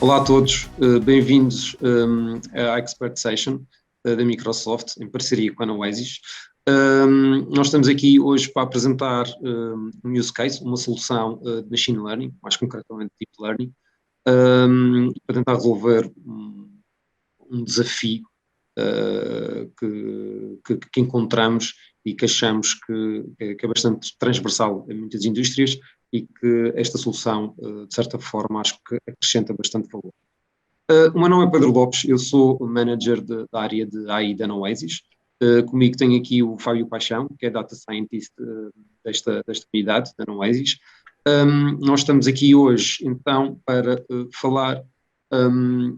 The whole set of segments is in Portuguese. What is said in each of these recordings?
Olá a todos, bem-vindos à Expert Session da Microsoft, em parceria com a Noesis. Nós estamos aqui hoje para apresentar um use case, uma solução de Machine Learning, mais concretamente Deep Learning, para tentar resolver um desafio que encontramos e que achamos que é bastante transversal em muitas indústrias e que esta solução, de certa forma, acho que acrescenta bastante valor. O meu nome é Pedro Lopes, eu sou o manager da área de AI da Noesis. Comigo tenho aqui o Fábio Paixão, que é Data Scientist desta unidade da Noesis. Nós estamos aqui hoje, então, para falar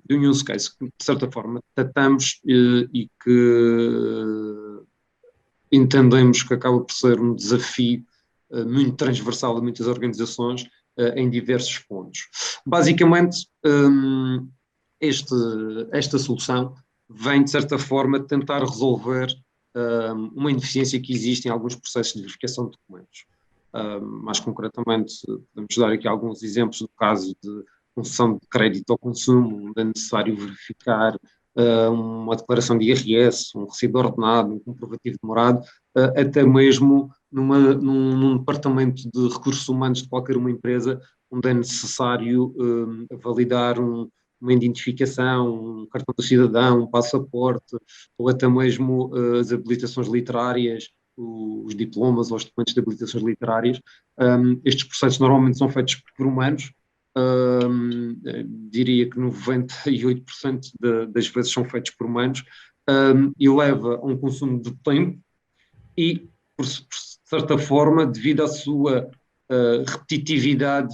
de um use case que, de certa forma, tratamos e que entendemos que acaba por ser um desafio muito transversal a muitas organizações em diversos pontos. Basicamente, esta solução vem, de certa forma, tentar resolver uma ineficiência que existe em alguns processos de verificação de documentos. Mais concretamente, podemos dar aqui alguns exemplos do caso de concessão de crédito ao consumo, onde é necessário verificar uma declaração de IRS, um recibo ordenado, um comprovativo de morada, até mesmo num departamento de recursos humanos de qualquer uma empresa, onde é necessário validar uma identificação, um cartão do cidadão, um passaporte, ou até mesmo as habilitações literárias, os diplomas ou os documentos de habilitações literárias. Estes processos normalmente são feitos por humanos. Diria que 98% das vezes são feitos por humanos, e leva a um consumo de tempo e, por certa forma, devido à sua repetitividade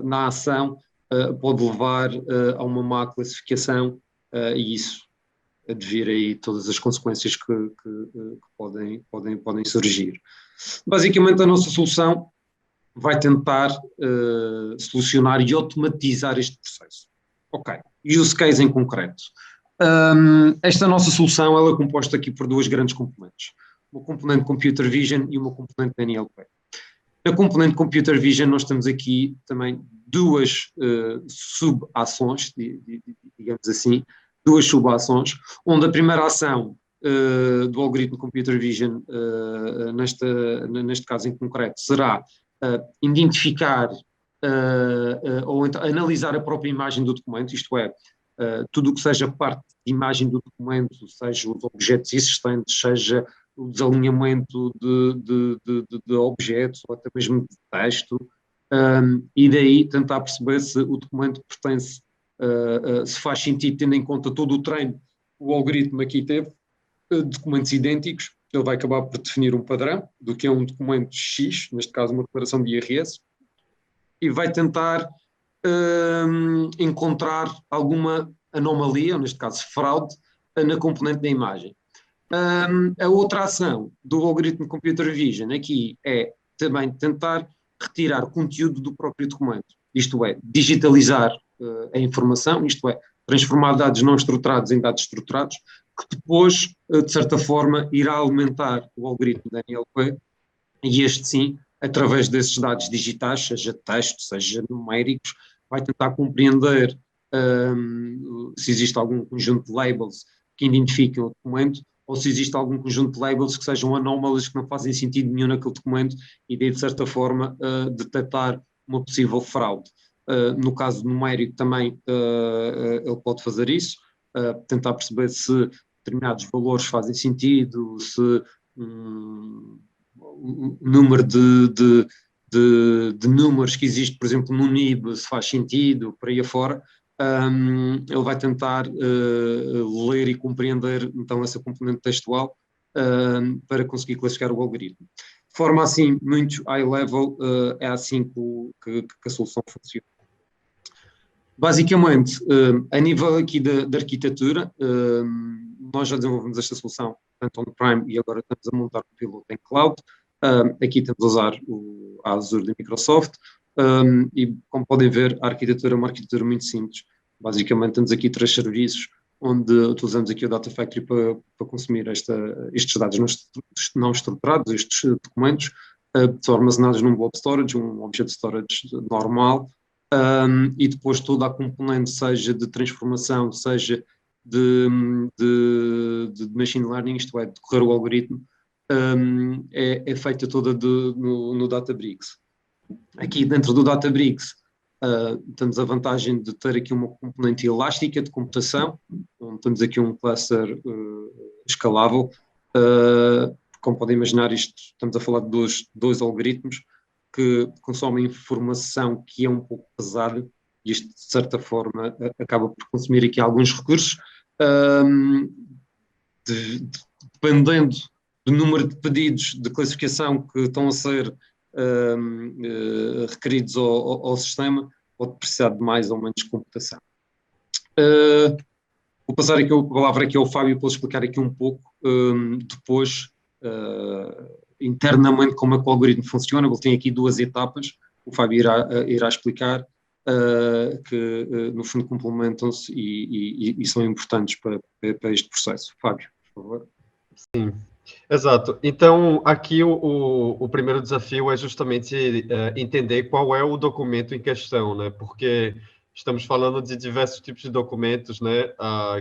na ação, pode levar a uma má classificação, e isso advir aí todas as consequências que podem surgir. Basicamente, a nossa solução vai tentar solucionar e automatizar este processo. Ok, use case em concreto. Esta nossa solução ela é composta aqui por duas grandes componentes. Uma componente Computer Vision e uma componente NLP. Na componente Computer Vision nós temos aqui também duas sub-ações, digamos assim, duas sub-ações, onde a primeira ação do algoritmo Computer Vision, neste caso em concreto, será identificar ou então analisar a própria imagem do documento, isto é, tudo o que seja parte de imagem do documento, seja os objetos existentes, seja o desalinhamento de objetos ou até mesmo de texto, e daí tentar perceber se o documento pertence, se faz sentido tendo em conta todo o treino que o algoritmo aqui teve, documentos idênticos. Ele vai acabar por definir um padrão do que é um documento X, neste caso uma declaração de IRS, e vai tentar encontrar alguma anomalia, ou neste caso fraude, na componente da imagem. A outra ação do algoritmo Computer Vision aqui é também tentar retirar conteúdo do próprio documento, isto é, digitalizar a informação, isto é, transformar dados não estruturados em dados estruturados, que depois, de certa forma, irá alimentar o algoritmo da NLP, e este sim, através desses dados digitais, seja texto, seja numéricos, vai tentar compreender se existe algum conjunto de labels que identifiquem o documento, ou se existe algum conjunto de labels que sejam anómalos, que não fazem sentido nenhum naquele documento, e daí, de certa forma, detectar uma possível fraude. No caso numérico também ele pode fazer isso, tentar perceber se determinados valores fazem sentido, se o número de números que existe, por exemplo, no NIB, se faz sentido, por aí afora. Ele vai tentar ler e compreender então essa componente textual para conseguir classificar o algoritmo. De forma assim, muito high level, é assim que a solução funciona. Basicamente, a nível aqui da arquitetura, nós já desenvolvemos esta solução tanto on-prem e agora estamos a montar o piloto em cloud. Aqui temos a usar a Azure da Microsoft, e como podem ver, a arquitetura é uma arquitetura muito simples. Basicamente temos aqui 3 serviços onde utilizamos aqui o Data Factory para consumir estes dados não estruturados, estes documentos, são armazenados num blob storage, um object storage normal, e depois toda a componente, seja de transformação, seja de machine learning, isto é, de correr o algoritmo, é feita toda no Databricks. Aqui dentro do Databricks temos a vantagem de ter aqui uma componente elástica de computação, onde temos aqui um cluster escalável. Como podem imaginar, estamos a falar de dois algoritmos que consomem informação que é um pouco pesada, e isto, de certa forma, acaba por consumir aqui alguns recursos, dependendo do número de pedidos de classificação que estão a ser requeridos ao sistema, pode precisar de mais ou menos computação. Vou passar aqui a palavra aqui ao Fábio para ele explicar aqui um pouco depois internamente como é que o algoritmo funciona. Ele tem aqui duas etapas, o Fábio irá explicar, que no fundo complementam-se e são importantes para este processo. Fábio, por favor. Sim, exato. Então, aqui o primeiro desafio é justamente entender qual é o documento em questão, né? Porque estamos falando de diversos tipos de documentos, né,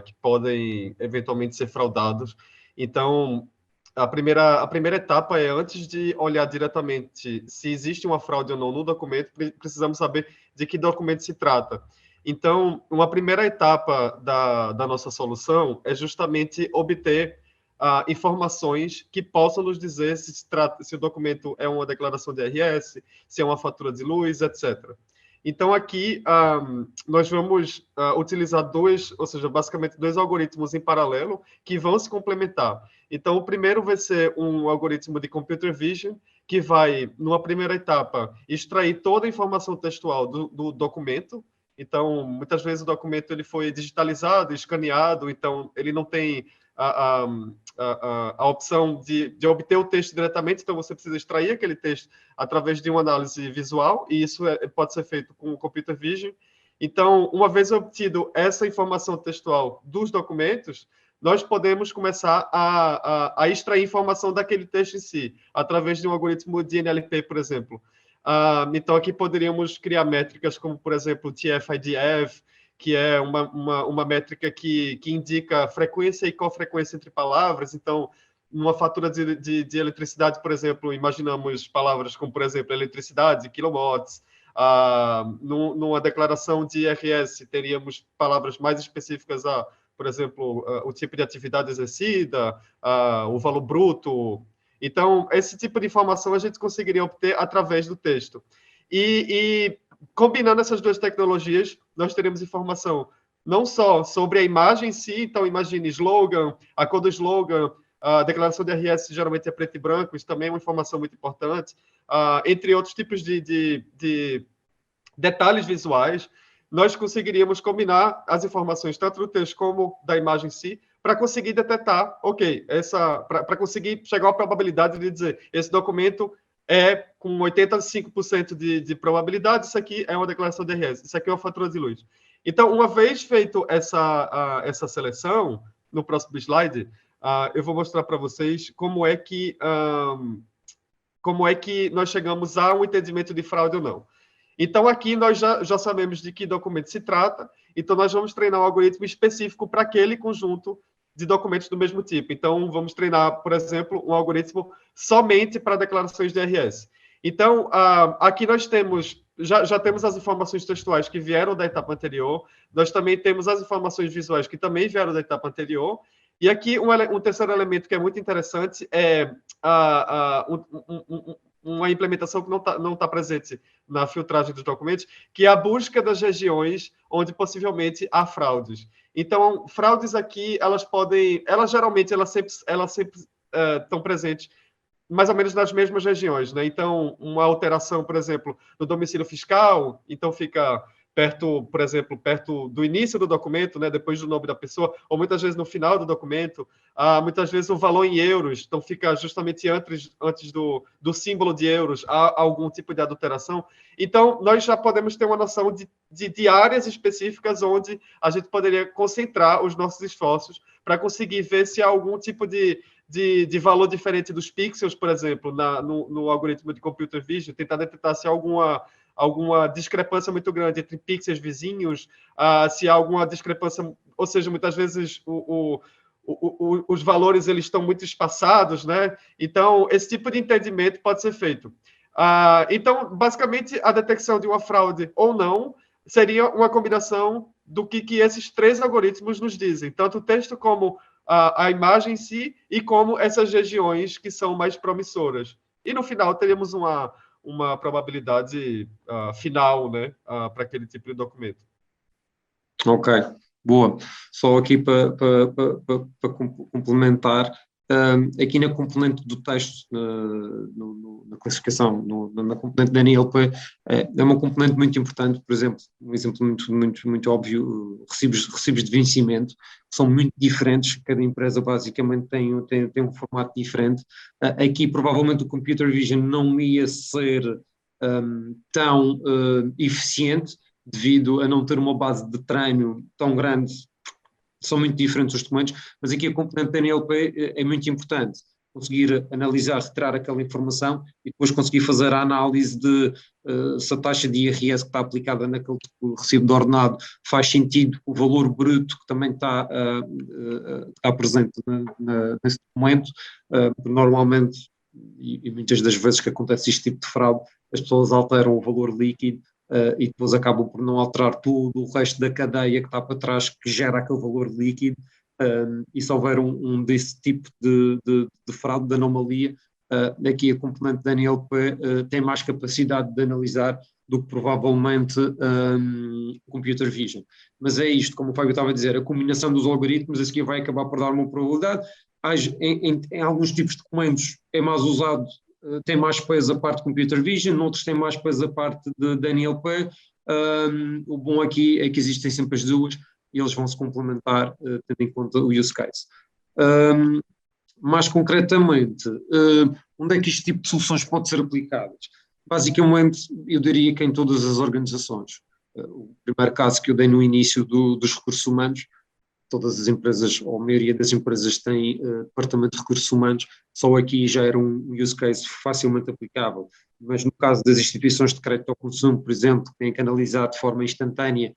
que podem eventualmente ser fraudados. Então, a primeira etapa é, antes de olhar diretamente se existe uma fraude ou não no documento, precisamos saber de que documento se trata. Então, uma primeira etapa da nossa solução é justamente obter informações que possam nos dizer se o documento é uma declaração de IRS, se é uma fatura de luz, etc. Então, aqui, nós vamos utilizar basicamente dois algoritmos em paralelo que vão se complementar. Então, o primeiro vai ser um algoritmo de Computer Vision, que vai, numa primeira etapa, extrair toda a informação textual do documento. Então, muitas vezes o documento ele foi digitalizado, escaneado, então ele não tem a opção de obter o texto diretamente, então você precisa extrair aquele texto através de uma análise visual, e isso pode ser feito com o Computer Vision. Então, uma vez obtido essa informação textual dos documentos, nós podemos começar a extrair informação daquele texto em si, através de um algoritmo de NLP, por exemplo. Então, aqui poderíamos criar métricas como, por exemplo, TF-IDF, que é uma métrica que indica frequência e cofrequência entre palavras. Então, numa fatura de eletricidade, por exemplo, imaginamos palavras como, por exemplo, eletricidade, quilowatts. Numa declaração de IRS, teríamos palavras mais específicas por exemplo, o tipo de atividade exercida, o valor bruto. Então, esse tipo de informação a gente conseguiria obter através do texto. E combinando essas duas tecnologias, nós teremos informação não só sobre a imagem em si, então imagine slogan, a cor do slogan, a declaração de IRS geralmente é preto e branco, isso também é uma informação muito importante, entre outros tipos de detalhes visuais, nós conseguiríamos combinar as informações tanto do texto como da imagem em si, para conseguir detectar, para conseguir chegar à probabilidade de dizer, esse documento é com 85% de probabilidade, isso aqui é uma declaração de IRS, isso aqui é uma fatura de luz. Então, uma vez feito essa seleção, no próximo slide, eu vou mostrar para vocês como é que nós chegamos a um entendimento de fraude ou não. Então, aqui nós já sabemos de que documento se trata, então nós vamos treinar um algoritmo específico para aquele conjunto de documentos do mesmo tipo. Então, vamos treinar, por exemplo, um algoritmo somente para declarações de IRS. Então, aqui nós já temos as informações textuais que vieram da etapa anterior, nós também temos as informações visuais que também vieram da etapa anterior, e aqui um terceiro elemento que é muito interessante é uma implementação que não tá presente na filtragem dos documentos, que é a busca das regiões onde possivelmente há fraudes. Então, fraudes aqui, elas sempre estão presentes mais ou menos nas mesmas regiões, né? Então, uma alteração, por exemplo, no domicílio fiscal, então fica perto, por exemplo, perto do início do documento, né, depois do nome da pessoa, ou muitas vezes no final do documento, muitas vezes o valor em euros, então fica justamente antes do símbolo de euros, há algum tipo de adulteração. Então, nós já podemos ter uma noção de áreas específicas onde a gente poderia concentrar os nossos esforços para conseguir ver se há algum tipo de valor diferente dos pixels, por exemplo, no algoritmo de Computer Vision, tentar detectar se há alguma discrepância muito grande entre pixels vizinhos, se há alguma discrepância, ou seja, muitas vezes os valores eles estão muito espaçados, né? Então, esse tipo de entendimento pode ser feito. Então, basicamente, a detecção de uma fraude ou não seria uma combinação do que esses três algoritmos nos dizem, tanto o texto como a imagem em si e como essas regiões que são mais promissoras. E no final teríamos uma probabilidade final, né, para aquele tipo de documento. Ok, boa. Só aqui para complementar, aqui na componente do texto, na classificação, na componente da NLP, é uma componente muito importante. Por exemplo, um exemplo muito óbvio, recibos de vencimento, que são muito diferentes, cada empresa basicamente tem um formato diferente. Aqui provavelmente o Computer Vision não ia ser tão eficiente, devido a não ter uma base de treino tão grande. São muito diferentes os documentos, mas aqui a componente da NLP é muito importante. Conseguir analisar, retirar aquela informação e depois conseguir fazer a análise de se a taxa de IRS que está aplicada naquele recibo de ordenado faz sentido, o valor bruto que também está presente nesse documento. Normalmente, e muitas das vezes que acontece este tipo de fraude, as pessoas alteram o valor líquido e depois acabam por não alterar tudo o resto da cadeia que está para trás, que gera aquele valor líquido, e se houver desse tipo de fraude, de anomalia, aqui a componente da NLP tem mais capacidade de analisar do que provavelmente o Computer Vision. Mas é isto, como o Fábio estava a dizer, a combinação dos algoritmos, a seguir vai acabar por dar uma probabilidade. Em alguns tipos de documentos é mais usado, tem mais peso a parte de Computer Vision, noutros tem mais peso a parte da NLP. O bom aqui é que existem sempre as duas e eles vão se complementar, tendo em conta o use case. Mais concretamente, onde é que este tipo de soluções pode ser aplicadas? Basicamente, eu diria que em todas as organizações. O primeiro caso que eu dei no início dos recursos humanos, todas as empresas, ou a maioria das empresas têm departamento de recursos humanos, só aqui já era um use case facilmente aplicável, mas no caso das instituições de crédito ao consumo, por exemplo, que têm que analisar de forma instantânea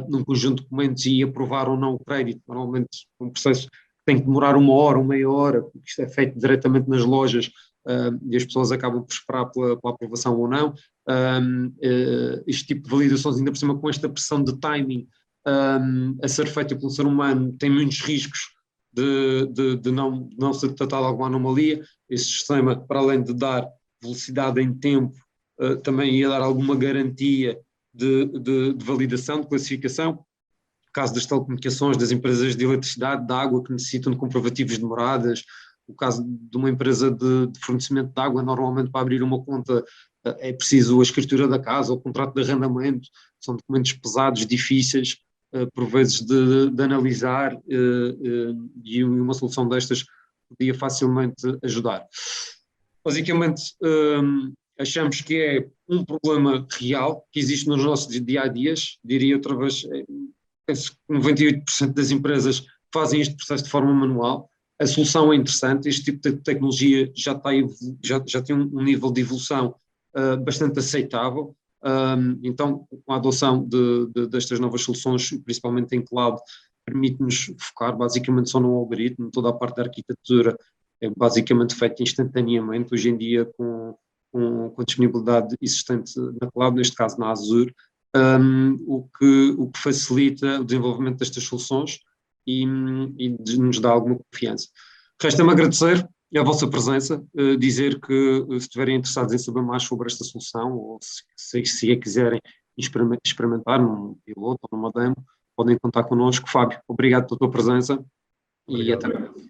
num conjunto de documentos e aprovar ou não o crédito, normalmente um processo que tem que demorar 1 hora, 1/2 hora, porque isto é feito diretamente nas lojas e as pessoas acabam por esperar pela aprovação ou não. Este tipo de validações, ainda por cima com esta pressão de timing, a ser feita pelo ser humano, tem muitos riscos de não ser detectada alguma anomalia. Esse sistema, para além de dar velocidade em tempo, também ia dar alguma garantia de validação, de classificação. No caso das telecomunicações, das empresas de eletricidade, de água, que necessitam de comprovativos de moradas, o caso de uma empresa de fornecimento de água, normalmente para abrir uma conta é preciso a escritura da casa, o contrato de arrendamento, são documentos pesados, difíceis, por vezes de analisar, e uma solução destas podia facilmente ajudar. Basicamente, achamos que é um problema real que existe nos nossos dia-a-dias, diria outra vez, penso que 98% das empresas fazem este processo de forma manual. A solução é interessante, este tipo de tecnologia já tem um nível de evolução bastante aceitável. Então, com a adoção destas novas soluções, principalmente em cloud, permite-nos focar basicamente só no algoritmo. Toda a parte da arquitetura é basicamente feita instantaneamente, hoje em dia com a disponibilidade existente na cloud, neste caso na Azure, o que facilita o desenvolvimento destas soluções e nos dá alguma confiança. Resta-me agradecer a vossa presença, dizer que se estiverem interessados em saber mais sobre esta solução, ou se a quiserem experimentar num piloto ou numa demo, podem contar connosco. Fábio, obrigado pela tua presença. Obrigado. E até breve.